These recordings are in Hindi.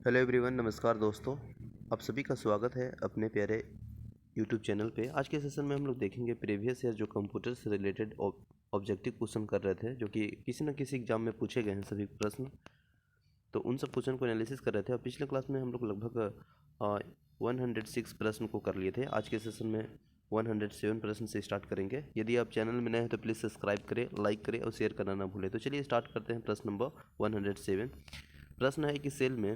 हेलो एवरीवन, नमस्कार दोस्तों। आप सभी का स्वागत है अपने प्यारे यूट्यूब चैनल पे। आज के सेशन में हम लोग देखेंगे प्रीवियस ईयर जो कंप्यूटर से रिलेटेड ऑब्जेक्टिव क्वेश्चन कर रहे थे, जो कि किसी न किसी एग्जाम में पूछे गए हैं सभी प्रश्न। तो उन सब क्वेश्चन को एनालिसिस कर रहे थे और पिछले क्लास में हम लोग लगभग 106 प्रश्न को कर लिए थे। आज के सेशन में 107 प्रश्न से स्टार्ट करेंगे। यदि आप चैनल में नए हैं तो प्लीज़ सब्सक्राइब करें, लाइक करें और शेयर करना ना भूलें। तो चलिए स्टार्ट करते हैं। प्रश्न नंबर 107। प्रश्न है कि सेल में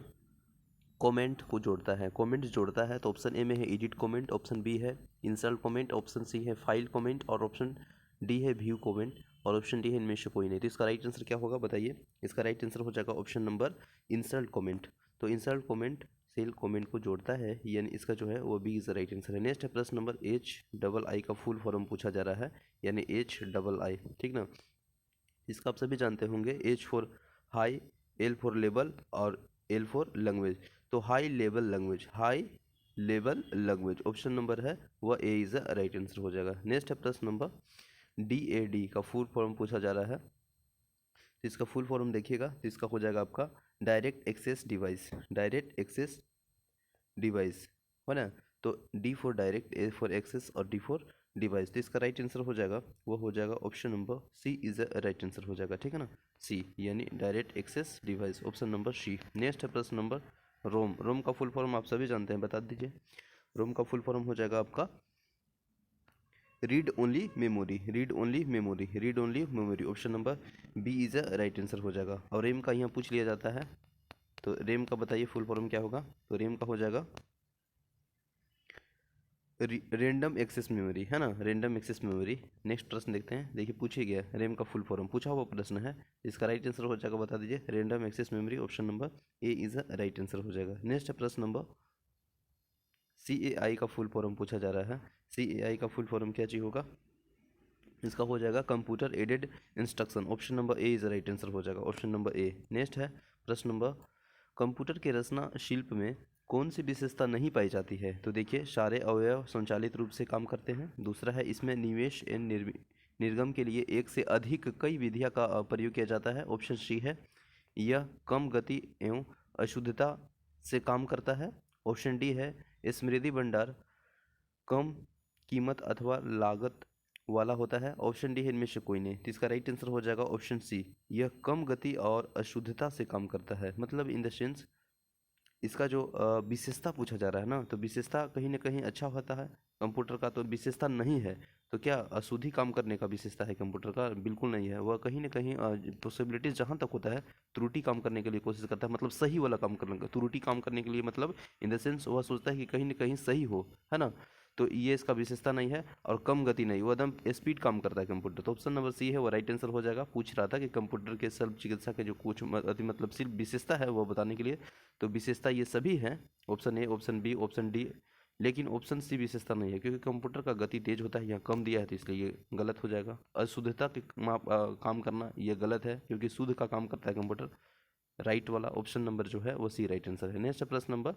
कमेंट को जोड़ता है, कमेंट जोड़ता है। तो ऑप्शन ए में है एडिट कमेंट, ऑप्शन बी है इंसर्ट कमेंट, ऑप्शन सी है फाइल कमेंट और ऑप्शन डी है व्यू कमेंट और ऑप्शन डी है इनमें से कोई नहीं। तो इसका राइट आंसर क्या होगा बताइए। इसका राइट आंसर हो जाएगा ऑप्शन नंबर इंसर्ट कमेंट। तो इंसर्ट कमेंट सेल कमेंट को जोड़ता है, यानी इसका जो है वो B is the right answer है। नेक्स्ट है प्रश्न नंबर HII का फुल फॉर्म पूछा जा रहा है, यानी HII, ठीक ना। इसका आप सभी जानते होंगे, H for high, L for level और L फॉर लैंग्वेज। तो high level language, high level language option number है वह ए इज द राइट आंसर हो जाएगा। नेक्स्ट है प्रश्न नंबर DAD का फुल फॉर्म पूछा जा रहा है। तो इसका फुल फॉर्म देखिएगा, तो इसका हो जाएगा आपका direct access device, direct access device है ना। तो D for direct, A for access और D फॉर डिवाइस। तो इसका राइट आंसर हो जाएगा वो हो जाएगा option number C is the right answer हो जाएगा, ठीक है ना। सी यानी direct access device, option number C. Next है प्रश्न नंबर रोम। रोम का फुल फॉर्म आप सभी जानते हैं, बता दीजिए। रोम का फुल फॉर्म हो जाएगा आपका read only memory, read only memory, read only memory, option number B is the right answer हो जाएगा। और रेम का यहाँ पूछ लिया जाता है, तो रेम का बताइए फुल फॉर्म क्या होगा। तो रेम का हो जाएगा रेंडम एक्सेस मेमोरी, है ना, रेंडम एक्सेस मेमोरी। नेक्स्ट प्रश्न देखते हैं। देखिए पूछे गया रैम का फुल फॉर्म पूछा हुआ प्रश्न है। इसका राइट आंसर हो जाएगा, बता दीजिए, random access memory, option number A is the right answer हो जाएगा। नेक्स्ट है प्रश्न नंबर CAI का फुल फॉर्म पूछा जा रहा है। CAI का फुल फॉर्म क्या चीज होगा। इसका हो जाएगा computer aided instruction, option number A is the right answer हो जाएगा, ऑप्शन नंबर ए। नेक्स्ट है प्रश्न नंबर कंप्यूटर के रचना शिल्प में कौन सी विशेषता नहीं पाई जाती है। तो देखिए सारे अवयव स्वचालित रूप से काम करते हैं। दूसरा है इसमें निवेश एवं निर्गम के लिए एक से अधिक कई विधियां का प्रयोग किया जाता है, ऑप्शन सी है। यह कम गति एवं अशुद्धता से काम करता है, ऑप्शन डी है। स्मृति भंडार कम कीमत अथवा लागत वाला होता है, ऑप्शन डी है इनमें से कोई नहीं। तो इसका राइट आंसर हो जाएगा ऑप्शन सी, यह कम गति और अशुद्धता से काम करता है। मतलब इन द सेंस इसका जो विशेषता पूछा जा रहा है ना, तो विशेषता कहीं ना कहीं अच्छा होता है कंप्यूटर का, तो विशेषता नहीं है। तो क्या अशुद्धि काम करने का विशेषता है कंप्यूटर का, बिल्कुल नहीं है। वह कहीं ना कहीं पॉसिबिलिटीज जहाँ तक होता है त्रुटि काम करने के लिए कोशिश करता है, मतलब सही वाला काम करने का। त्रुटि काम करने के लिए मतलब इन द सेंस वह सोचता है कि कहीं ना कहीं सही हो, है ना। तो ये इसका विशेषता नहीं है और कम गति नहीं, वो एकदम स्पीड काम करता है कंप्यूटर। तो ऑप्शन नंबर सी है वो राइट आंसर हो जाएगा। पूछ रहा था कि कंप्यूटर के शल्य चिकित्सा के जो कुछ मतलब सिर्फ विशेषता है वो बताने के लिए। तो विशेषता ये सभी हैं, option A, option B, option D, लेकिन ऑप्शन सी विशेषता नहीं है, क्योंकि कंप्यूटर का गति तेज होता है, यहाँ कम दिया है, तो इसलिए ये गलत हो जाएगा। अशुद्धता के काम करना ये गलत है, क्योंकि शुद्ध का काम करता है कंप्यूटर। राइट वाला ऑप्शन नंबर जो है वो सी राइट आंसर है। नेक्स्ट प्रश्न नंबर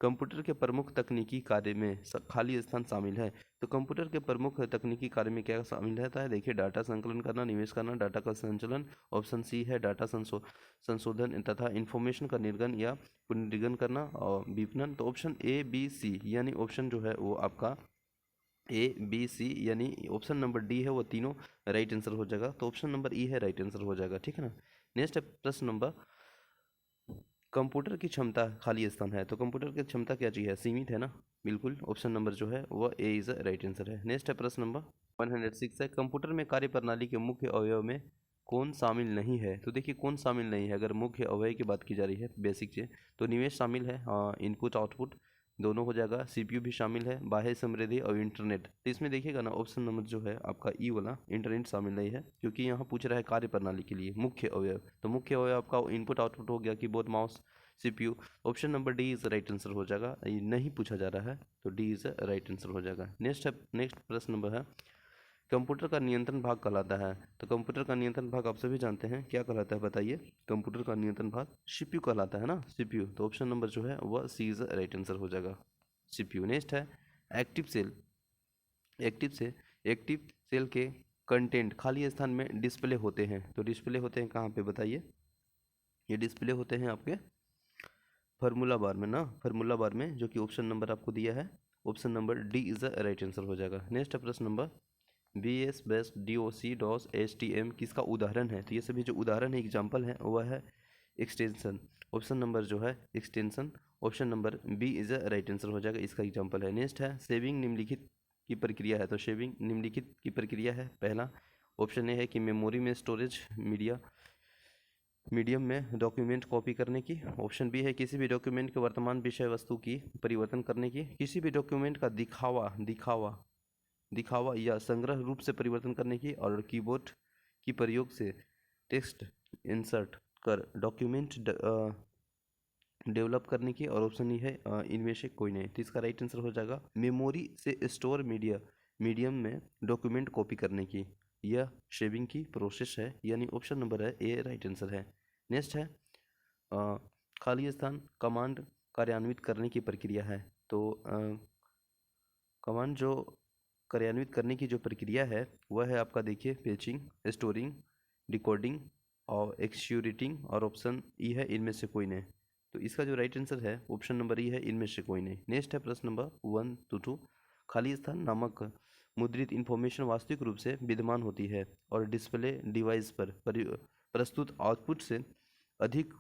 कंप्यूटर के प्रमुख तकनीकी कार्य में खाली स्थान शामिल है। तो कंप्यूटर के प्रमुख तकनीकी कार्य में क्या शामिल रहता है। देखिए डाटा संकलन करना, निवेश करना, डाटा का संचालन, ऑप्शन सी है डाटा संशोधन तथा इंफॉर्मेशन का निर्गम या पुनर्निर्गम करना और विपणन। तो ऑप्शन ABC यानी ऑप्शन जो है वो आपका ABC यानी ऑप्शन नंबर डी है वो तीनों राइट आंसर हो जाएगा। तो ऑप्शन नंबर ई है राइट आंसर हो जाएगा, ठीक है ना। नेक्स्ट है प्रश्न नंबर कंप्यूटर की क्षमता खाली स्थान है। तो कंप्यूटर की क्षमता क्या चीज़ है, सीमित है ना, बिल्कुल। ऑप्शन नंबर जो है वह ए इज राइट आंसर है। नेक्स्ट है प्रश्न नंबर 106 है कंप्यूटर में कार्यप्रणाली के मुख्य अवयव में कौन शामिल नहीं है। तो देखिए कौन शामिल नहीं है, अगर मुख्य अवयव की बात की जा रही है बेसिक चीज, तो निवेश शामिल है, इनपुट आउटपुट दोनों हो जाएगा। CPU भी शामिल है, बाह्य समृद्धि और इंटरनेट। तो इसमें देखिएगा ना ऑप्शन नंबर जो है आपका ई वाला इंटरनेट शामिल नहीं है, क्योंकि यहाँ पूछ रहा है कार्यप्रणाली के लिए मुख्य अवयव। तो मुख्य अवयव आपका इनपुट आउटपुट हो गया, keyboard mouse CPU। Option number D is right answer हो जाएगा, ये नहीं पूछा जा रहा है, तो डी इज राइट आंसर हो जाएगा। नेक्स्ट प्रश्न नंबर है कंप्यूटर का नियंत्रण भाग कहलाता है। तो कंप्यूटर का नियंत्रण भाग आप सभी जानते हैं क्या कहलाता है, बताइए। कंप्यूटर का नियंत्रण भाग CPU कहलाता है ना, CPU। तो ऑप्शन नंबर जो है वह सी इज राइट आंसर हो जाएगा, CPU। नेक्स्ट है एक्टिव सेल। एक्टिव सेल के कंटेंट खाली स्थान में डिस्प्ले होते हैं। तो डिस्प्ले होते हैं कहाँ पे बताइए। ये डिस्प्ले होते हैं आपके फार्मूला बार में ना, फार्मूला बार में, जो कि ऑप्शन नंबर आपको दिया है, option number D is the right answer हो जाएगा। नेक्स्ट है प्रश्न number B S best D O C DOS H T M किसका उदाहरण है? तो ये सभी जो उदाहरण है, एग्जाम्पल है, वह है एक्सटेंशन। ऑप्शन नंबर जो है extension, option number B is the right answer हो जाएगा, इसका एग्जाम्पल है। नेक्स्ट है सेविंग निम्नलिखित की प्रक्रिया है, तो शेविंग निम्नलिखित की प्रक्रिया है। पहला ऑप्शन ए है कि मेमोरी में स्टोरेज मीडियम में डॉक्यूमेंट कॉपी करने की। ऑप्शन बी है किसी भी डॉक्यूमेंट के वर्तमान विषय वस्तु की परिवर्तन करने की। किसी भी डॉक्यूमेंट का दिखावा या संग्रह रूप से परिवर्तन करने की। और कीबोर्ड की प्रयोग से टेक्स्ट इंसर्ट कर डॉक्यूमेंट डेवलप करने की। और ऑप्शन ई है इनमें से कोई नहीं। तो इसका राइट आंसर हो जाएगा मेमोरी से स्टोर मीडियम में डॉक्यूमेंट कॉपी करने की, यह शेविंग की प्रोसेस है, यानी ऑप्शन नंबर है ए राइट आंसर है। नेक्स्ट है खाली स्थान कमांड कार्यान्वित करने की प्रक्रिया है। तो कमांड जो कार्यान्वित करने की जो प्रक्रिया है वह है आपका, देखिए, पेचिंग, स्टोरिंग, डिकोडिंग और एक्सक्यूरेटिंग। और ऑप्शन ई है इनमें से कोई नहीं। तो इसका जो राइट आंसर है ऑप्शन नंबर ई है इनमें से कोई नहीं। नेक्स्ट है प्रश्न नंबर 1 to 2 खाली स्थान नामक मुद्रित इंफॉर्मेशन वास्तविक रूप से विद्यमान होती है और डिस्प्ले डिवाइस पर प्रस्तुत आउटपुट से अधिक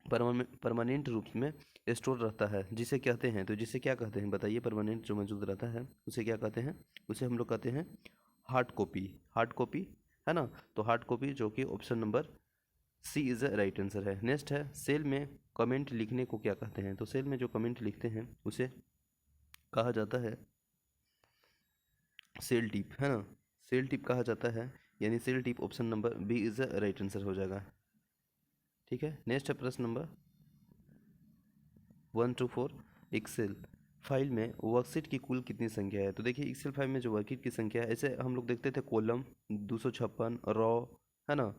परमानेंट रूप में स्टोर रहता है, जिसे कहते हैं, तो जिसे क्या कहते हैं बताइए? परमानेंट जो मौजूद रहता है उसे क्या कहते हैं? उसे हम लोग कहते हैं हार्ड कॉपी है ना। तो हार्ड कॉपी, जो कि option number C is the right answer है। नेक्स्ट है सेल में कमेंट लिखने को क्या कहते हैं? तो सेल में जो कमेंट लिखते हैं उसे कहा जाता है सेल टिप, है ना, सेल टिप कहा जाता है, यानी cell tip option number B is the right answer हो जाएगा। ठीक है। नेक्स्ट है प्रश्न नंबर 1 to 4 एक्सेल फाइल में वर्कशीट की कुल कितनी संख्या है? तो देखिए एक्सेल फाइल में जो वर्कशीट की संख्या है, ऐसे हम लोग देखते थे कॉलम 256 रॉ, है ना,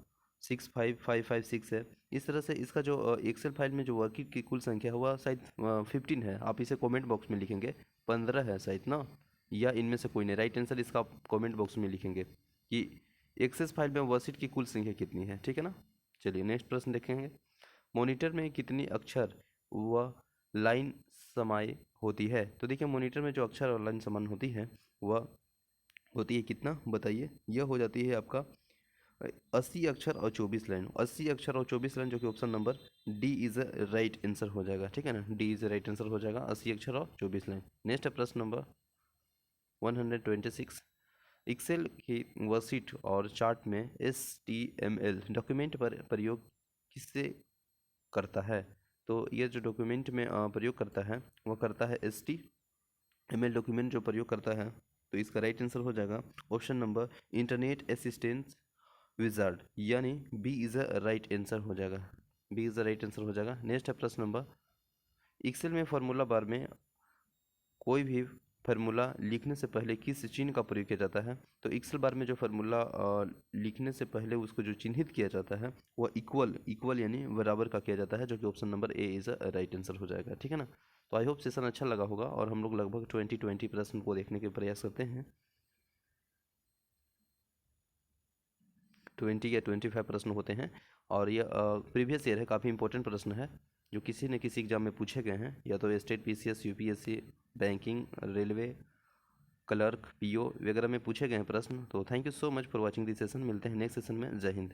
65556 है। इस तरह से इसका जो एक्सेल फाइल में जो वर्कशीट की कुल संख्या है वह शायद 15 है। आप इसे कमेंट बॉक्स में लिखेंगे 15 है शायद ना, या इनमें से कोई नहीं। राइट आंसर इसका आप कमेंट बॉक्स में लिखेंगे कि एक्सेल फाइल में वर्कशीट की कुल संख्या कितनी है। ठीक है ना। चलिए नेक्स्ट प्रश्न देखेंगे। मॉनिटर में कितनी अक्षर व लाइन समाई होती है? तो देखिए मॉनिटर में जो अक्षर और लाइन समान होती है वह होती है कितना, बताइए? यह हो जाती है आपका 80 अक्षर और 24 लाइन। 80 अक्षर और 24 लाइन, जो कि option number D is right answer हो जाएगा। ठीक है ना, डी इज राइट आंसर हो जाएगा, 80 अक्षर और 24 लाइन। नेक्स्ट है प्रश्न नंबर 126। एक्सेल की वर्कशीट और चार्ट में HTML डॉक्यूमेंट पर प्रयोग किससे करता है? तो ये जो डॉक्यूमेंट में प्रयोग करता है वह करता है HTML डॉक्यूमेंट जो प्रयोग करता है। तो इसका राइट आंसर हो जाएगा option number internet assistance wizard, यानी B is a right answer हो जाएगा, B is the right answer हो जाएगा। नेक्स्ट है प्रश्न नंबर एक्सेल में फार्मूला बार में कोई भी फार्मूला लिखने से पहले किस चिन्ह का प्रयोग किया जाता है? तो एक्सेल बार में जो फार्मूला लिखने से पहले उसको जो चिन्हित किया जाता है वह इक्वल यानी बराबर का किया जाता है, जो कि option number A is a right answer हो जाएगा। ठीक है ना। तो आई होप सेशन अच्छा लगा होगा और हम लोग लगभग 20 प्रश्न को देखने के प्रयास करते हैं। 20 या 25 प्रश्न होते हैं और यह प्रीवियस ईयर है, काफ़ी इंपॉर्टेंट प्रश्न है जो किसी न किसी एग्जाम में पूछे गए हैं, या तो state PCS UPSC banking railway clerk PO वगैरह में पूछे गए हैं प्रश्न। तो thank you so much for watching this session. मिलते हैं नेक्स्ट सेशन में। जय हिंद।